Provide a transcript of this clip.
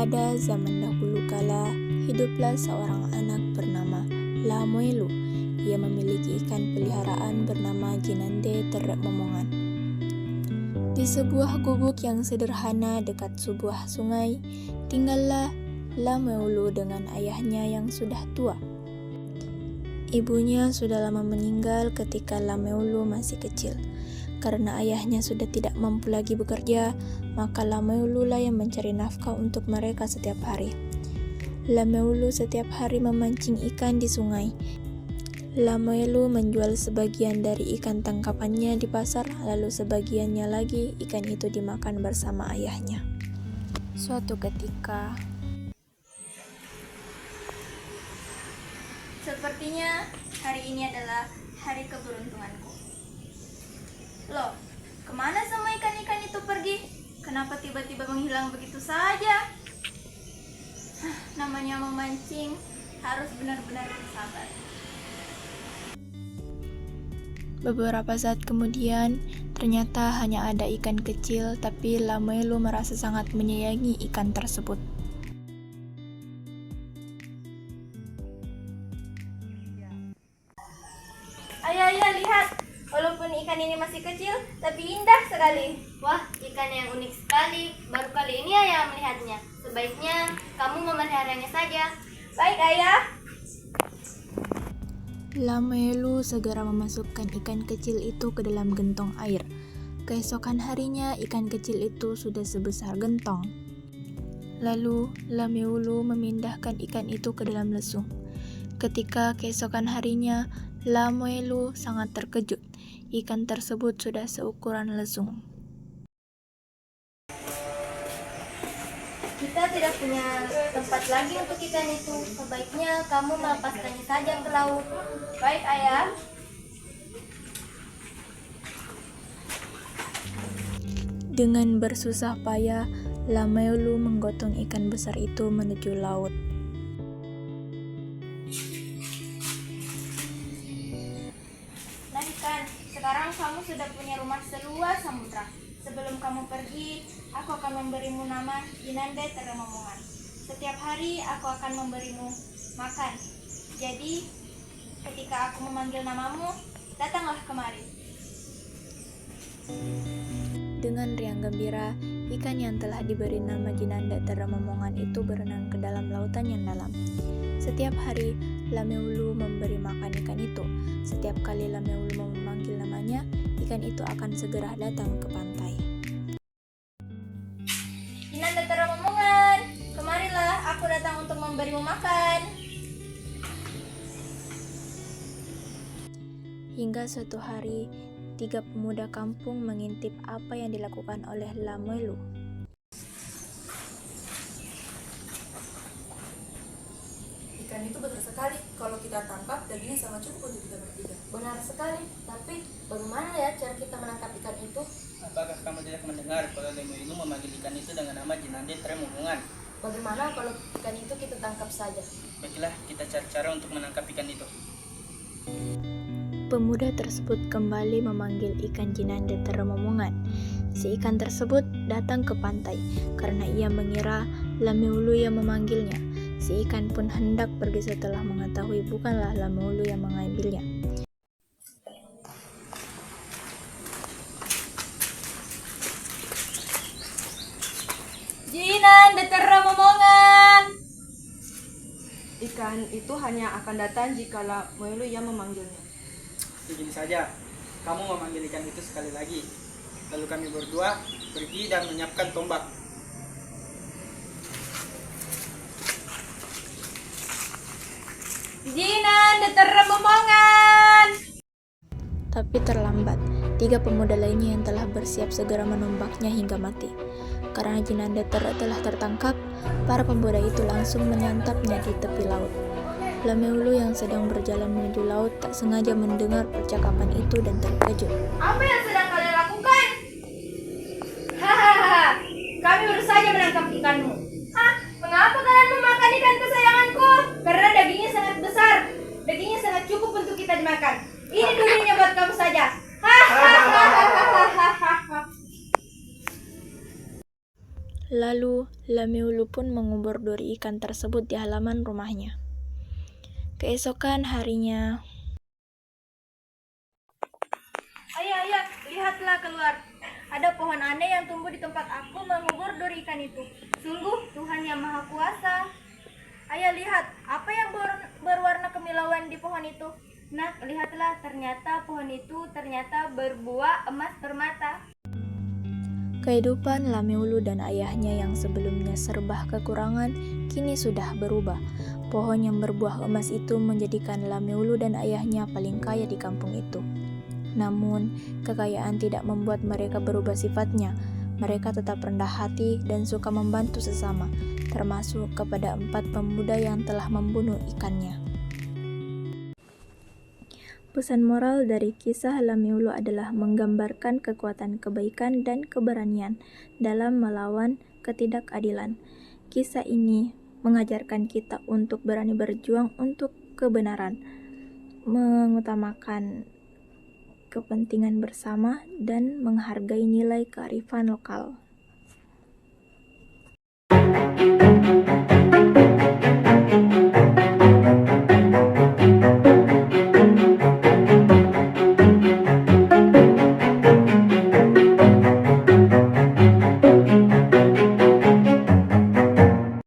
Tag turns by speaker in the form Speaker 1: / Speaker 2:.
Speaker 1: Pada zaman dahulu kala, hiduplah seorang anak bernama Lamuelu. Ia memiliki ikan peliharaan bernama Jinande Terek Momongan. Di sebuah gubuk yang sederhana dekat sebuah sungai, tinggallah Lamuelu dengan ayahnya yang sudah tua. Ibunya sudah lama meninggal ketika Lamuelu masih kecil. Karena ayahnya sudah tidak mampu lagi bekerja, maka Lamuelu lah yang mencari nafkah untuk mereka setiap hari. Lamuelu setiap hari memancing ikan di sungai. Lamuelu menjual sebagian dari ikan tangkapannya di pasar, lalu sebagiannya lagi ikan itu dimakan bersama ayahnya. Suatu ketika,
Speaker 2: sepertinya hari ini adalah hari keberuntunganku. Loh, kemana semua ikan-ikan itu pergi? Kenapa tiba-tiba menghilang begitu saja? Namanya memancing, harus benar-benar bersabar.
Speaker 1: beberapa saat kemudian, ternyata hanya ada ikan kecil, tapi Lamuelu merasa sangat menyayangi ikan tersebut.
Speaker 2: Ayah, lihat. Walaupun ikan ini masih kecil, tapi indah sekali.
Speaker 3: Wah, ikan yang unik sekali. Baru kali ini ayah melihatnya. Sebaiknya kamu memeliharanya saja.
Speaker 2: Baik, ayah.
Speaker 1: Lamuelu segera memasukkan ikan kecil itu ke dalam gentong air. Keesokan harinya, ikan kecil itu sudah sebesar gentong. Lalu, Lamuelu memindahkan ikan itu ke dalam lesung. Ketika keesokan harinya, Lamuelu sangat terkejut. Ikan tersebut sudah seukuran lesung.
Speaker 3: Kita tidak punya tempat lagi untuk ikan itu. Sebaiknya kamu melepaskannya saja ke laut.
Speaker 2: Baik, ayah.
Speaker 1: Dengan bersusah payah, Lamuelu menggotong ikan besar itu menuju laut.
Speaker 2: Nah, ikan, sekarang kamu sudah punya rumah seluas samudra. Sebelum kamu pergi, aku akan memberimu nama Jinande Terek Momongan. Setiap hari aku akan memberimu makan. Jadi, ketika aku memanggil namamu, datanglah kemari.
Speaker 1: Dengan riang gembira, ikan yang telah diberi nama Jinande Terek Momongan itu berenang ke dalam lautan yang dalam. Setiap hari, Lamuelu memberi makan ikan itu. Setiap kali Lamuelu memanggil namanya, ikan itu akan segera datang ke pantai.
Speaker 2: Jinande Terek Momongan, kemarilah, aku datang untuk memberimu makan.
Speaker 1: Hingga suatu hari, 3 pemuda kampung mengintip apa yang dilakukan oleh Lamuelu.
Speaker 4: Ikan itu benar sekali, kalau kita tangkap dagingnya sangat cukup untuk kita bertiga.
Speaker 3: Benar sekali. Tapi bagaimana ya cara kita menangkap ikan itu?
Speaker 5: Apakah kamu tidak mendengar kalau Lamuelu memanggil ikan itu dengan nama Jinande Terek Momongan?
Speaker 3: Bagaimana kalau ikan itu kita tangkap saja?
Speaker 5: Baiklah, kita cari cara untuk menangkap ikan itu.
Speaker 1: Pemuda tersebut kembali memanggil ikan Jinande Terek Momongan. Si ikan tersebut datang ke pantai karena ia mengira Lamuelu yang memanggilnya. Si ikan pun hendak pergi setelah mengetahui bukanlah Lamuelu yang mengambilnya.
Speaker 2: Jinande Terek Momongan.
Speaker 4: Ikan itu hanya akan datang jika Lamuelu yang memanggilnya.
Speaker 5: Begini saja, kamu memanggil ikan itu sekali lagi. Lalu kami berdua pergi dan menyiapkan tombak.
Speaker 2: Jinande Terek Momongan.
Speaker 1: Tapi terlambat, 3 pemuda lainnya yang telah bersiap segera menombaknya hingga mati. Karena Jinande Terek telah tertangkap, para pemuda itu langsung menyantapnya di tepi laut. Lamuelu yang sedang berjalan menuju laut tak sengaja mendengar percakapan itu dan terkejut.
Speaker 2: Apa yang sedang kalian lakukan? Hahaha, kami baru saja menangkap ikanmu. Hah? Mengapa kalian memakan ikan kesayanganku? Karena dagingnya sangat besar. Dagingnya sangat cukup untuk kita dimakan. Ini durinya buat kamu saja. Hahaha.
Speaker 1: Lalu, Lameulu pun mengubur duri ikan tersebut di halaman rumahnya. Keesokan harinya,
Speaker 2: Ayah, lihatlah keluar. Ada pohon aneh yang tumbuh di tempat aku mengubur duri ikan itu.
Speaker 3: Sungguh Tuhan yang Maha Kuasa.
Speaker 2: Ayah, lihat, apa yang berwarna kemilauan di pohon itu?
Speaker 3: Nak, lihatlah, ternyata pohon itu berbuah emas permata.
Speaker 1: kehidupan Lameulu dan ayahnya yang sebelumnya serba kekurangan, kini sudah berubah. Pohon yang berbuah emas itu menjadikan Lameulu dan ayahnya paling kaya di kampung itu. Namun, kekayaan tidak membuat mereka berubah sifatnya. Mereka tetap rendah hati dan suka membantu sesama, termasuk kepada 4 pemuda yang telah membunuh ikannya. Pesan moral dari kisah Lameulu adalah menggambarkan kekuatan kebaikan dan keberanian dalam melawan ketidakadilan. Kisah ini mengajarkan kita untuk berani berjuang untuk kebenaran, mengutamakan kepentingan bersama, dan menghargai nilai kearifan lokal.